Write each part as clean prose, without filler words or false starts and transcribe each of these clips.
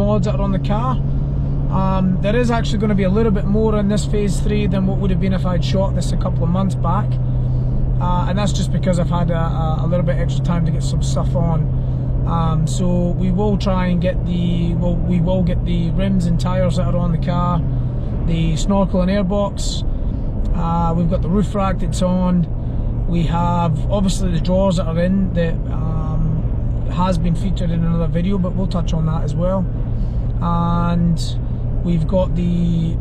mods that are on the car. There is actually going to be a little bit more in this phase 3 than what would have been if I'd shot this a couple of months back, and that's just because I've had a little bit extra time to get some stuff on. So we will try and get we will get the rims and tyres that are on the car, the snorkel and airbox. We've got the roof rack that's on. We have obviously the drawers that are in that has been featured in another video, but we'll touch on that as well. And we've got the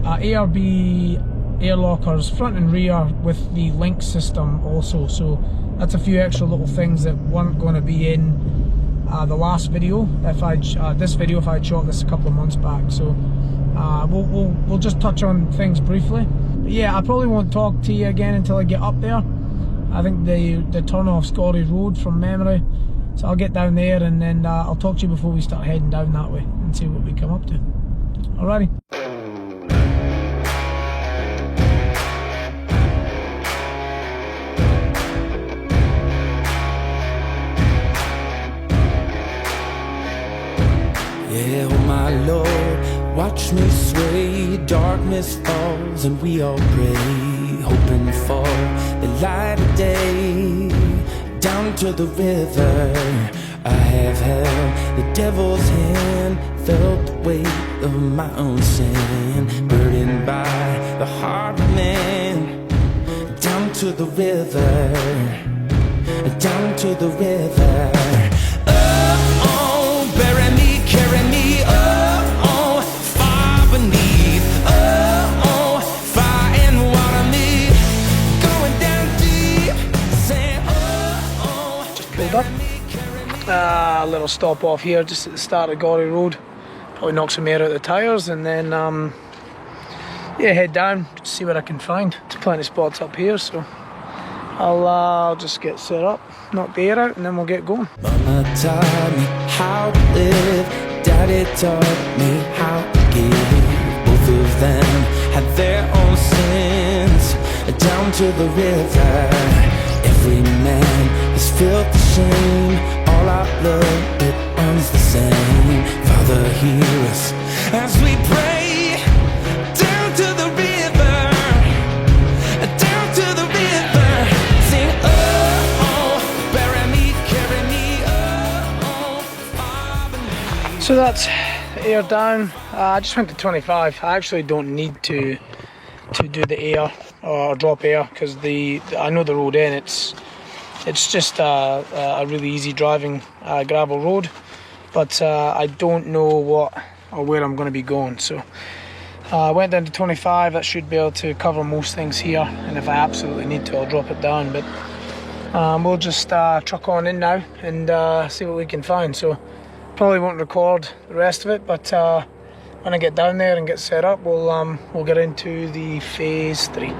ARB air lockers front and rear with the LINX system also. So that's a few extra little things that weren't going to be in the last video if this video if I'd shot this a couple of months back. So we'll just touch on things briefly. But yeah, I probably won't talk to you again until I get up there. I think the turn off Scorey Road from memory. So I'll get down there and then I'll talk to you before we start heading down that way and see what we come up to. Alrighty. Yeah, oh my Lord, watch me sway. Darkness falls and we all pray, hoping for the light of day. Down to the river, I have held the devil's hand, felt the weight of my own sin, burdened by the heart of man. Down to the river, down to the river. Oh, bury me, carry me, oh, far beneath, oh, fire and water me, going down deep, saying, just pulled up. A little stop off here just at the start of Gorey Road. Probably knock some air out of the tyres and then yeah, head down to see what I can find. There's plenty of spots up here, so I'll just get set up, knock the air out, and then we'll get going. Mama taught me how to live, Daddy taught me how to give. Both of them had their own sins. Down to the river, every man has felt the shame. All our blood, it runs the same. Father, hear us as we pray. Down to the river, down to the river. Sing, oh, bury me, carry me, oh, far beneath. So that's air down. I just went to 25. I actually don't need to do the air or drop air because I know the road in. It's just a really easy driving gravel road, but I don't know what or where I'm going to be going. So I went down to 25. That should be able to cover most things here, and if I absolutely need to, I'll drop it down. But we'll just truck on in now and see what we can find. So probably won't record the rest of it, but when I get down there and get set up, we'll get into the phase 3.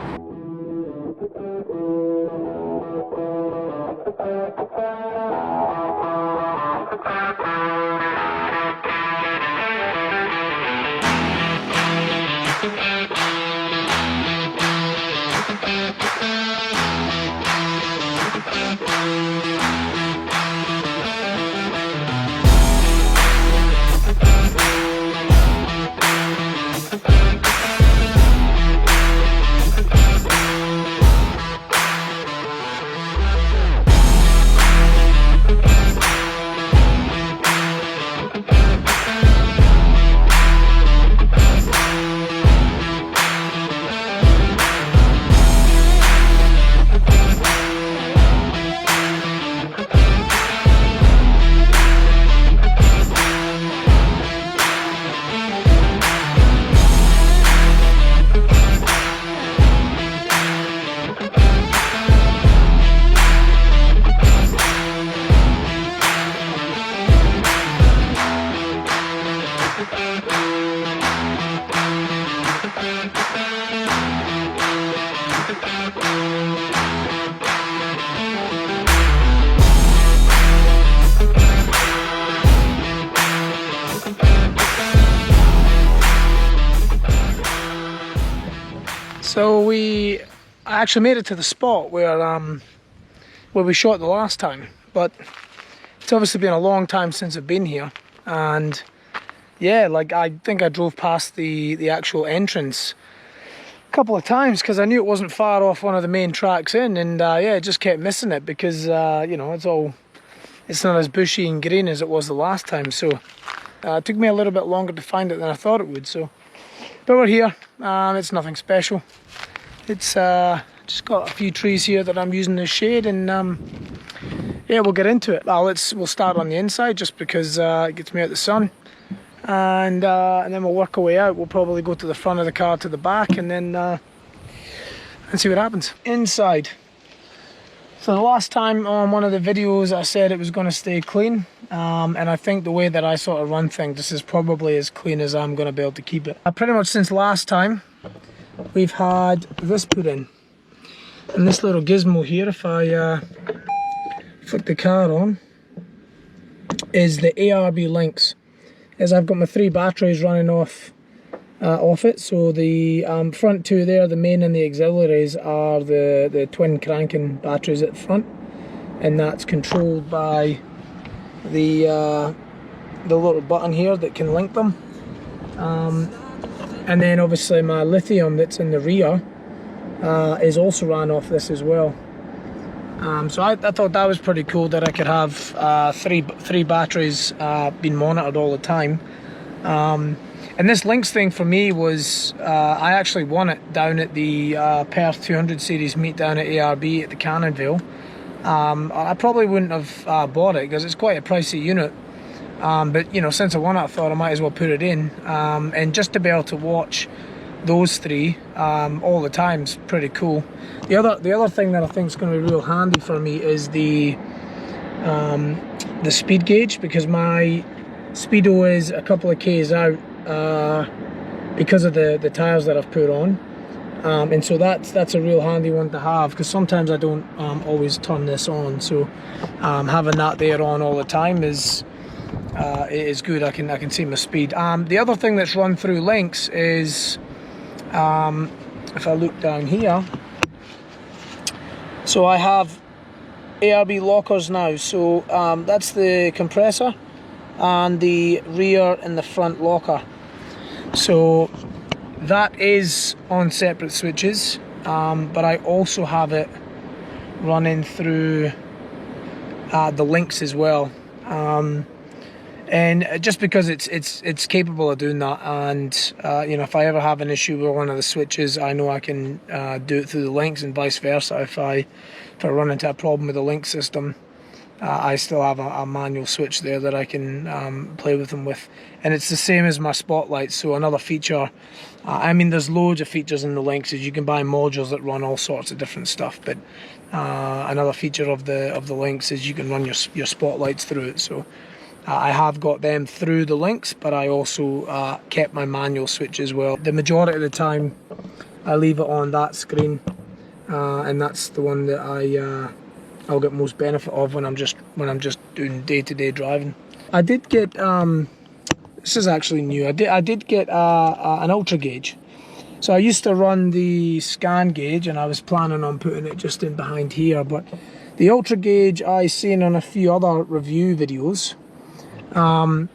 So I actually made it to the spot where we shot the last time, but it's obviously been a long time since I've been here, and yeah, like I think I drove past the actual entrance a couple of times because I knew it wasn't far off one of the main tracks in, and yeah, I just kept missing it because you know, it's not as bushy and green as it was the last time, so it took me a little bit longer to find it than I thought it would. So, but we're here. It's nothing special. It's just got a few trees here that I'm using as shade, and yeah, we'll get into it. We'll start on the inside just because it gets me out the sun, and then we'll work our way out. We'll probably go to the front of the car, to the back, and then and see what happens. Inside. So the last time on one of the videos I said it was going to stay clean, and I think the way that I sort of run things, this is probably as clean as I'm going to be able to keep it. Pretty much since last time, we've had this put in. And this little gizmo here, if I flick the car on, is the ARB LINX. As I've got my 3 batteries running off it, so the front 2 there, the main and the auxiliaries, are the twin cranking batteries at the front, and that's controlled by the little button here that can link them, and then obviously my lithium that's in the rear is also ran off this as well. So I thought that was pretty cool that I could have three batteries being monitored all the time. And this LINX thing for me was, I actually won it down at the Perth 200 series meet down at ARB at the Cannonvale. I probably wouldn't have bought it because it's quite a pricey unit. But you know, since I won it, I thought I might as well put it in. And just to be able to watch those 3 all the time is pretty cool. The other thing that I think is going to be real handy for me is the speed gauge, because my speedo is a couple of k's out because of the tyres that I've put on, and so that's a real handy one to have, because sometimes I don't always turn this on, so having that there on all the time is good. I can see my speed. The other thing that's run through LINX is, if I look down here, so I have ARB lockers now, so that's the compressor and the rear and the front locker. So that is on separate switches, but I also have it running through the LINX as well. And just because it's capable of doing that, and you know, if I ever have an issue with one of the switches, I know I can do it through the LINX, and vice versa. If I run into a problem with the LINX system, I still have a manual switch there that I can play with them with. And it's the same as my spotlights. So another feature, I mean, there's loads of features in the LINX. You can buy modules that run all sorts of different stuff, but another feature of the LINX is you can run your spotlights through it. So I have got them through the LINX, but I also kept my manual switch as well. The majority of the time I leave it on that screen, and that's the one that I'll get most benefit of when I'm just doing day-to-day driving. I did get this is actually new. I did get an ultra gauge. So I used to run the scan gauge, and I was planning on putting it just in behind here, but the ultra gauge I seen on a few other review videos, and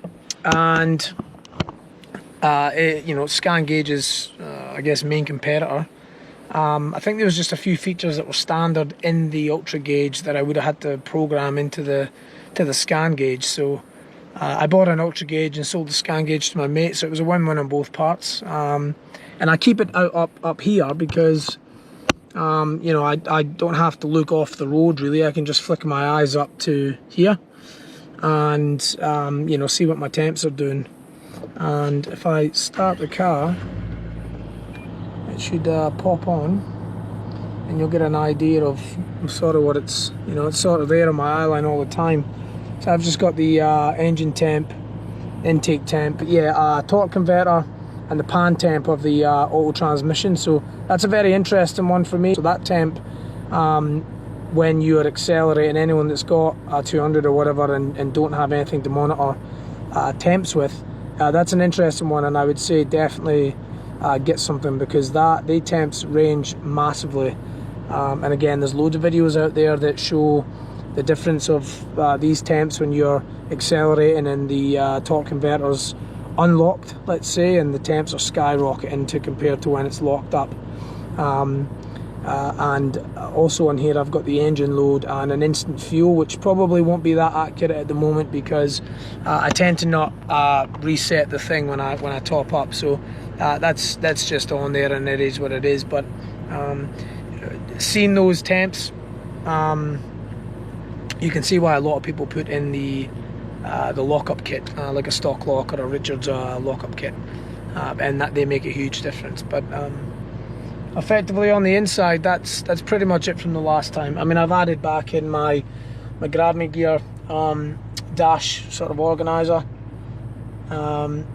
you know, scan gauge is I guess main competitor. I think there was just a few features that were standard in the ultra gauge that I would have had to program into the scan gauge. So I bought an ultra gauge and sold the scan gauge to my mate, so it was a win-win on both parts. And I keep it up here because you know, I don't have to look off the road really. I can just flick my eyes up to here and you know, see what my temps are doing. And if I start the car, it should pop on, and you'll get an idea of sort of what it's, you know, it's sort of there on my eye line all the time. So I've just got the engine temp, intake temp, yeah, torque converter, and the pan temp of the auto transmission. So that's a very interesting one for me. So that temp, when you're accelerating, anyone that's got a 200 or whatever and don't have anything to monitor temps with, that's an interesting one, and I would say definitely get something, because they temps range massively. And again, there's loads of videos out there that show the difference of these temps when you're accelerating, and the torque converters unlocked, let's say, and the temps are skyrocketing to compare to when it's locked up. And also on here I've got the engine load and an instant fuel, which probably won't be that accurate at the moment because I tend to not reset the thing when I top up. So that's just on there, and it is what it is. But seeing those temps, you can see why a lot of people put in the lockup kit, like a stock lock or a Richards lockup kit, and that they make a huge difference. But effectively on the inside, that's pretty much it from the last time. I mean, I've added back in my Grab Me Gear dash sort of organizer, and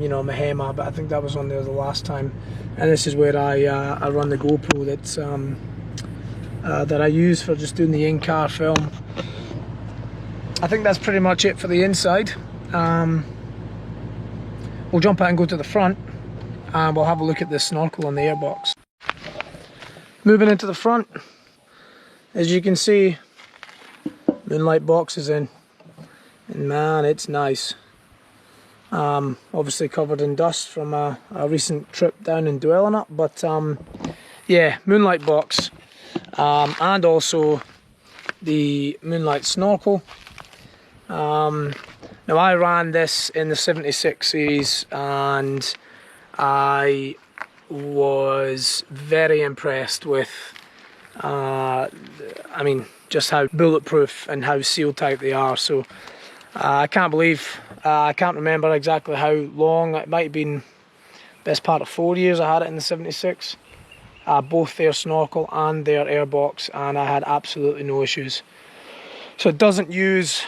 you know, my HEMA, but I think that was on there the last time. And this is where I run the GoPro that's that I use for just doing the in-car film. I think that's pretty much it for the inside. We'll jump out and go to the front, and we'll have a look at the snorkel on the airbox. Moving into the front, as you can see, Moonlight box is in, and man, it's nice. Obviously covered in dust from a recent trip down and dwelling up, but yeah, Moonlight box, and also the Moonlight snorkel. Now I ran this in the 76 series, and I was very impressed with I mean, just how bulletproof and how seal tight they are. So I can't believe, I can't remember exactly how long, it might have been best part of 4 years I had it in the 76, both their snorkel and their airbox, and I had absolutely no issues. So it doesn't use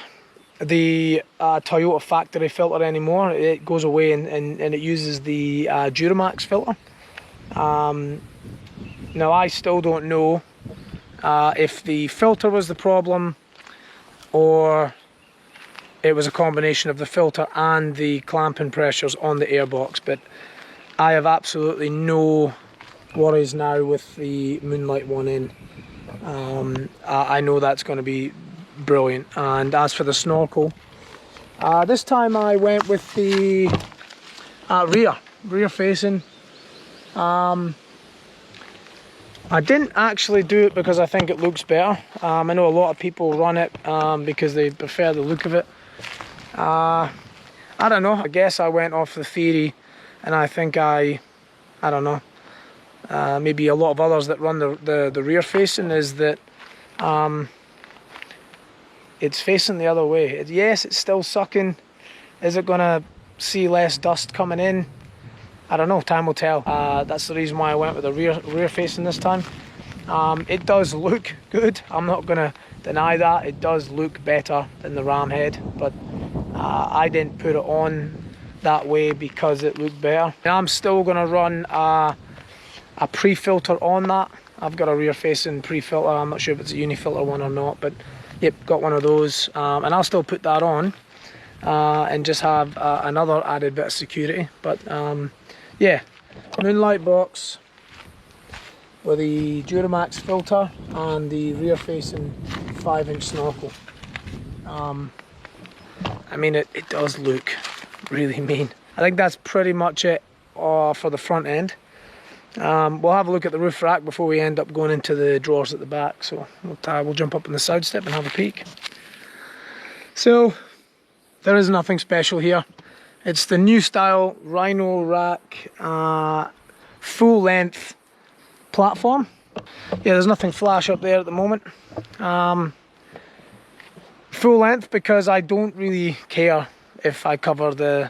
the Toyota factory filter anymore. It goes away and it uses the Duramax filter. Now I still don't know if the filter was the problem or it was a combination of the filter and the clamping pressures on the airbox, but I have absolutely no worries now with the Moonlight one in. I know that's going to be brilliant. And as for the snorkel, this time I went with the rear facing. I didn't actually do it because I think it looks better. I know a lot of people run it because they prefer the look of it. I don't know, I guess I went off the theory, and I think I don't know, maybe a lot of others that run the rear facing, is that it's facing the other way. Yes, it's still sucking. Is it gonna see less dust coming in? I don't know, time will tell. That's the reason why I went with the rear facing this time. It does look good, I'm not gonna deny that. It does look better than the ram head, but I didn't put it on that way because it looked better. And I'm still gonna run a pre-filter on that. I've got a rear facing pre-filter. I'm not sure if it's a uni-filter one or not, but yep, got one of those, and I'll still put that on and just have another added bit of security. But yeah, Moonlight box with the Duramax filter and the rear facing 5-inch snorkel. I mean, it does look really mean. I think that's pretty much it for the front end. We'll have a look at the roof rack before we end up going into the drawers at the back. So we'll jump up on the side step and have a peek. So there is nothing special here. It's the new style Rhino rack full length platform. Yeah, there's nothing flash up there at the moment. Full length because I don't really care if I cover the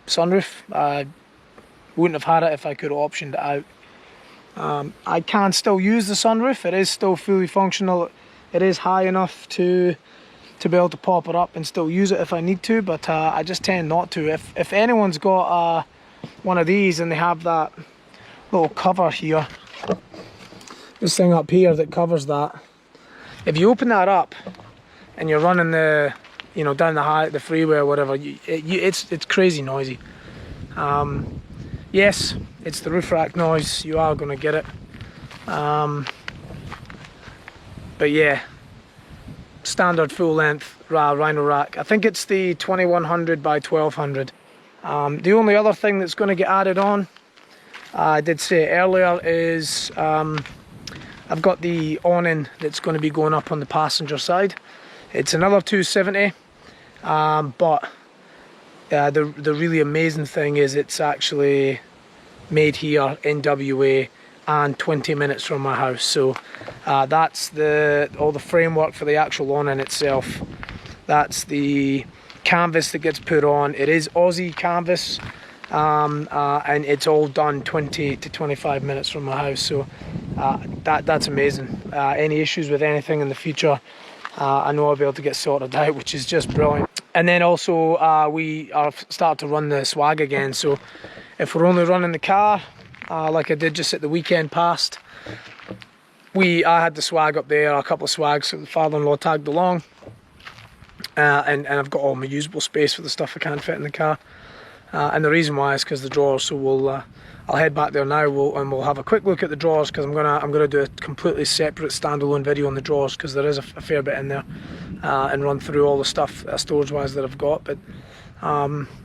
sunroof. I wouldn't have had it if I could have optioned it out. I can still use the sunroof. It is still fully functional. It is high enough to be able to pop it up and still use it if I need to, but I just tend not to. If anyone's got one of these and they have that little cover here, this thing up here that covers that, if you open that up and you're running the, you know, down the freeway or whatever, it's crazy noisy. Yes, it's the roof rack noise, you are going to get it. But yeah, standard full length Rhino rack. I think it's the 2100 by 1200. The only other thing that's going to get added on, I did say earlier, is I've got the awning that's going to be going up on the passenger side. It's another 270, but the really amazing thing is it's actually made here in WA and 20 minutes from my house. So that's all the framework for the actual awning itself. That's the canvas that gets put on. It is Aussie canvas, and it's all done 20 to 25 minutes from my house. So that's amazing. Any issues with anything in the future, I know I'll be able to get sorted out, which is just brilliant. And then also we are starting to run the swag again. So if we're only running the car, like I did just at the weekend past, I had the swag up there, a couple of swags, so the father-in-law tagged along, and I've got all my usable space for the stuff I can't fit in the car. And the reason why is because the drawers. So I'll head back there now, and we'll have a quick look at the drawers, because I'm gonna do a completely separate standalone video on the drawers, because there is a fair bit in there, and run through all the stuff storage-wise that I've got. But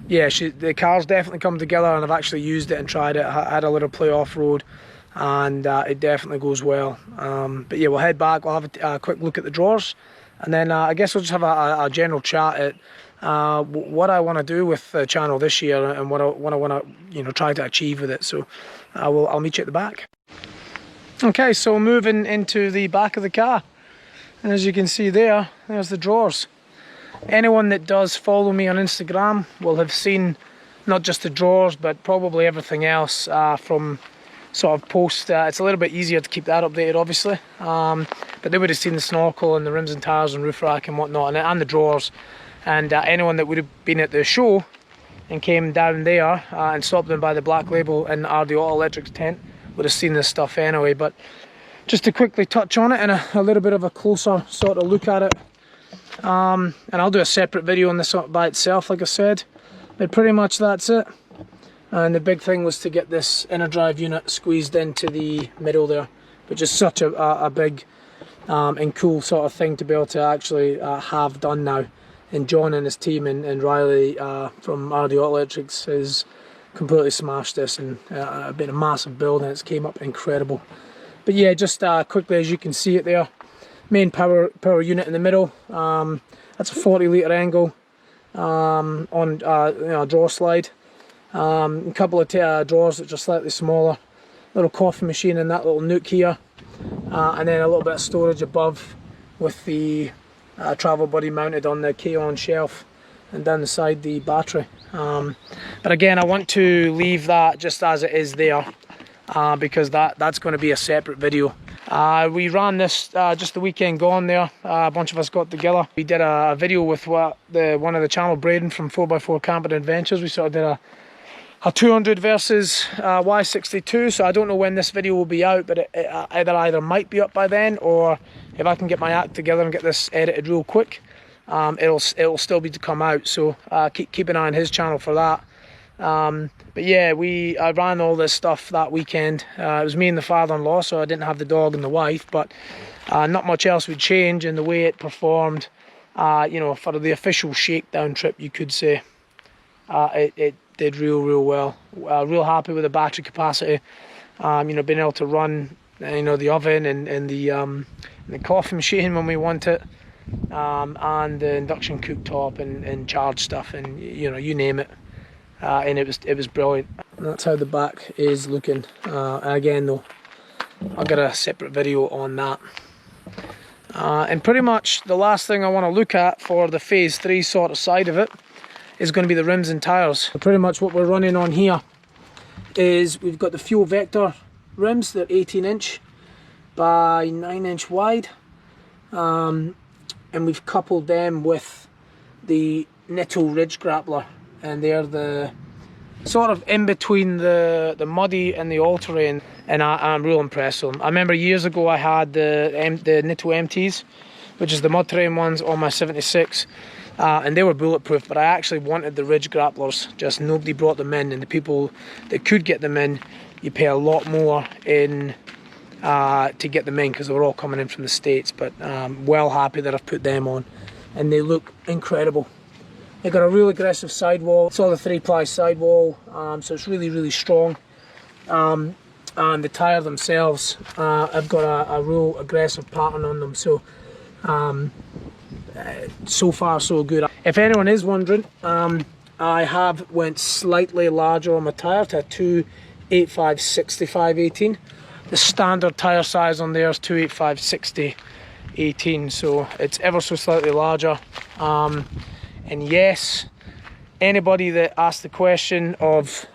yeah, the car's definitely come together, and I've actually used it and tried it. I had a little play off-road, and it definitely goes well. But yeah, we'll head back, we'll have a quick look at the drawers, and then I guess we'll just have a general chat at what I want to do with the channel this year, and what I want to try to achieve with it. So I'll meet you at the back. Okay, so moving into the back of the car, and as you can see there's the drawers. Anyone that does follow me on Instagram will have seen not just the drawers, but probably everything else from sort of post. It's a little bit easier to keep that updated, obviously, but they would have seen the snorkel and the rims and tyres and roof rack and whatnot, and the drawers. And anyone that would have been at the show and came down there and stopped in by the Black Label and RD Auto Electric's tent would have seen this stuff anyway. But just to quickly touch on it and a little bit of a closer sort of look at it, and I'll do a separate video on this by itself, like I said, but pretty much that's it. And the big thing was to get this Enerdrive unit squeezed into the middle there, which is such a big and cool sort of thing to be able to actually have done now. And John and his team and Riley from RD Auto Electrics has completely smashed this, and been a massive build, and it's came up incredible. But yeah, just quickly, as you can see it there, main power unit in the middle. That's a 40 litre angle on a drawer slide. A couple of drawers that are slightly smaller. Little coffee machine in that little nook here, and then a little bit of storage above with the travel buddy mounted on the K-on shelf, and down the side the battery. But again, I want to leave that just as it is there, because that's going to be a separate video. We ran this just the weekend gone there. A bunch of us got together. We did a video with one of the channel, Braden from 4x4 Camping Adventures. We sort of did a 200 versus Y62. So I don't know when this video will be out, but it either might be up by then, or if I can get my act together and get this edited real quick, it'll still be to come out. So keep an eye on his channel for that. But yeah, I ran all this stuff that weekend. It was me and the father-in-law, so I didn't have the dog and the wife, but not much else would change in the way it performed. For the official shakedown trip, you could say. It did real well. Real happy with the battery capacity. Being able to run the oven and the coffee machine when we want it, and the induction cooktop and charge stuff, and you name it. And it was brilliant. And that's how the back is looking. Again though, I'll get a separate video on that. And pretty much the last thing I want to look at for the phase 3 sort of side of it is going to be the rims and tyres. Pretty much what we're running on here is we've got the Fuel Vector rims. They're 18" by 9" wide, and we've coupled them with the Nitto Ridge Grappler, and they're the sort of in between the muddy and the all-terrain, and I'm real impressed with them. I remember years ago I had the Nitto MTs, which is the mud terrain ones, on my 76, and they were bulletproof, but I actually wanted the Ridge Grapplers. Just nobody brought them in, and the people that could get them in, you pay a lot more in to get them in, because they were all coming in from the States. But well happy that I've put them on, and they look incredible. They've got a real aggressive sidewall. It's all the 3-ply sidewall, so it's really strong. And the tyre themselves have got a real aggressive pattern on them, so so far so good. If anyone is wondering, I have went slightly larger on my tyre to a 285/65/18. The standard tyre size on there is 285/60/18, so it's ever so slightly larger. And yes, anybody that asked the question of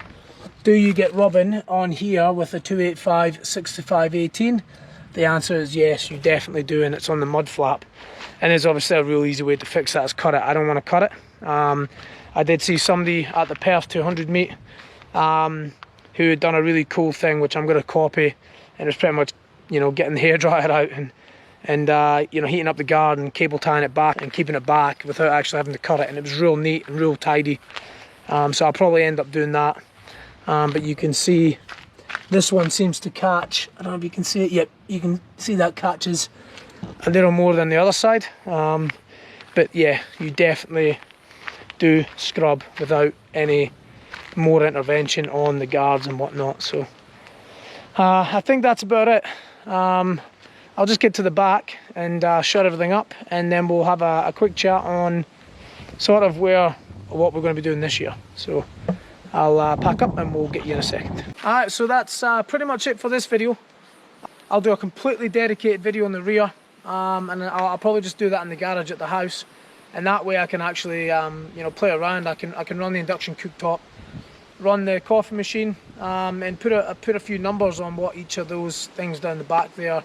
do you get rubbing on here with a 285/65/18, the answer is yes, you definitely do, and it's on the mud flap. And there's obviously a real easy way to fix that, is cut it. I don't want to cut it. I did see somebody at the Perth 200 meet who had done a really cool thing, which I'm going to copy, and it's pretty much, you know, getting the hairdryer out and you know, heating up the guard and cable tying it back and keeping it back without actually having to cut it, and it was real neat and real tidy. So I'll probably end up doing that. But you can see this one seems to catch. I don't know if you can see it. Yep, you can see that catches a little more than the other side. But yeah, you definitely do scrub without any more intervention on the guards and whatnot. So I think that's about it. I'll just get to the back and shut everything up, and then we'll have a quick chat on sort of what we're going to be doing this year. So I'll pack up and we'll get you in a second. Alright, so that's pretty much it for this video. I'll do a completely dedicated video on the rear, and I'll probably just do that in the garage at the house, and that way I can actually you know, play around. I can run the induction cooktop, run the coffee machine, and put a few numbers on what each of those things down the back there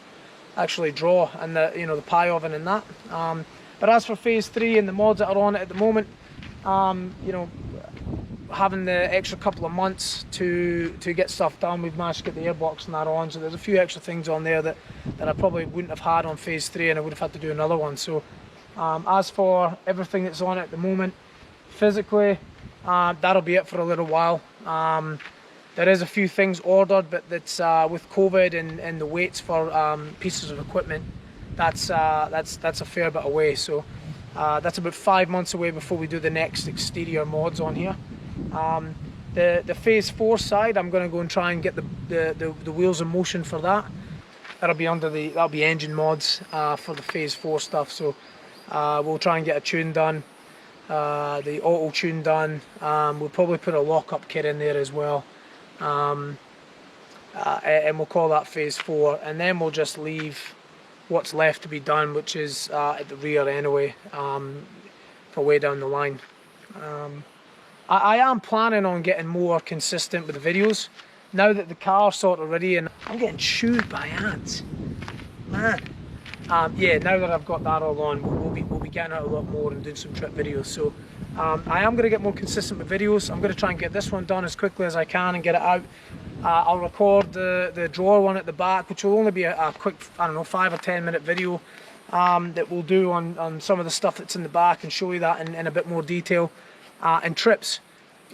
actually draw, and the, you know, the pie oven and that. But as for phase 3 and the mods that are on it at the moment, you know, having the extra couple of months to get stuff done, we've managed to get the airbox and that on, so there's a few extra things on there that I probably wouldn't have had on phase 3, and I would have had to do another one. So as for everything that's on it at the moment, physically, that'll be it for a little while. There is a few things ordered, but that's with COVID and the waits for pieces of equipment, that's a fair bit away. So that's about 5 months away before we do the next exterior mods on here. The phase 4 side, I'm going to go and try and get the wheels in motion for that. That'll be engine mods for the phase 4 stuff. So we'll try and get a tune done, the auto tune done. We'll probably put a lock-up kit in there as well, and we'll call that phase 4, and then we'll just leave what's left to be done, which is at the rear anyway, for way down the line. I am planning on getting more consistent with the videos now that the car's sort of ready, and I'm getting chewed by ants, man. Yeah, now that I've got that all on, we'll be getting out a lot more and doing some trip videos. So I am going to get more consistent with videos. I'm going to try and get this one done as quickly as I can and get it out. I'll record the drawer one at the back, which will only be a quick, I don't know, 5 or 10 minute video that we'll do on some of the stuff that's in the back, and show you that in a bit more detail. And trips,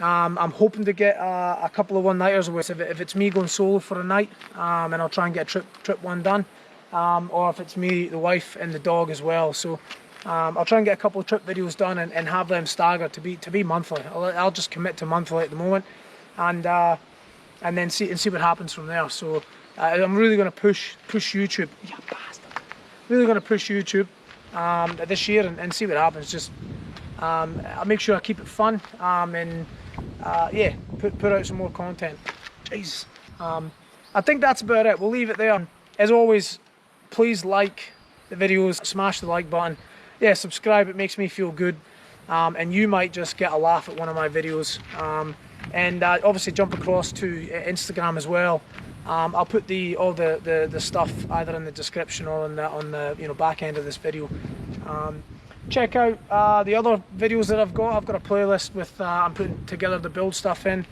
I'm hoping to get a couple of one-nighters with, if it's me going solo for a night, and I'll try and get a trip one done, or if it's me, the wife and the dog as well. So I'll try and get a couple of trip videos done and have them staggered to be monthly. I'll just commit to monthly at the moment, and then see what happens from there. So I'm really going to push YouTube. Yeah, bastard. Really going to push YouTube this year and see what happens. Just I'll make sure I keep it fun, and yeah, put out some more content. Jeez. I think that's about it. We'll leave it there. As always, please like the videos, smash the like button. Yeah, subscribe, it makes me feel good. And you might just get a laugh at one of my videos. And obviously jump across to Instagram as well. I'll put all the stuff either in the description or on the back end of this video. Check out the other videos that I've got. I've got a playlist with I'm putting together the build stuff in.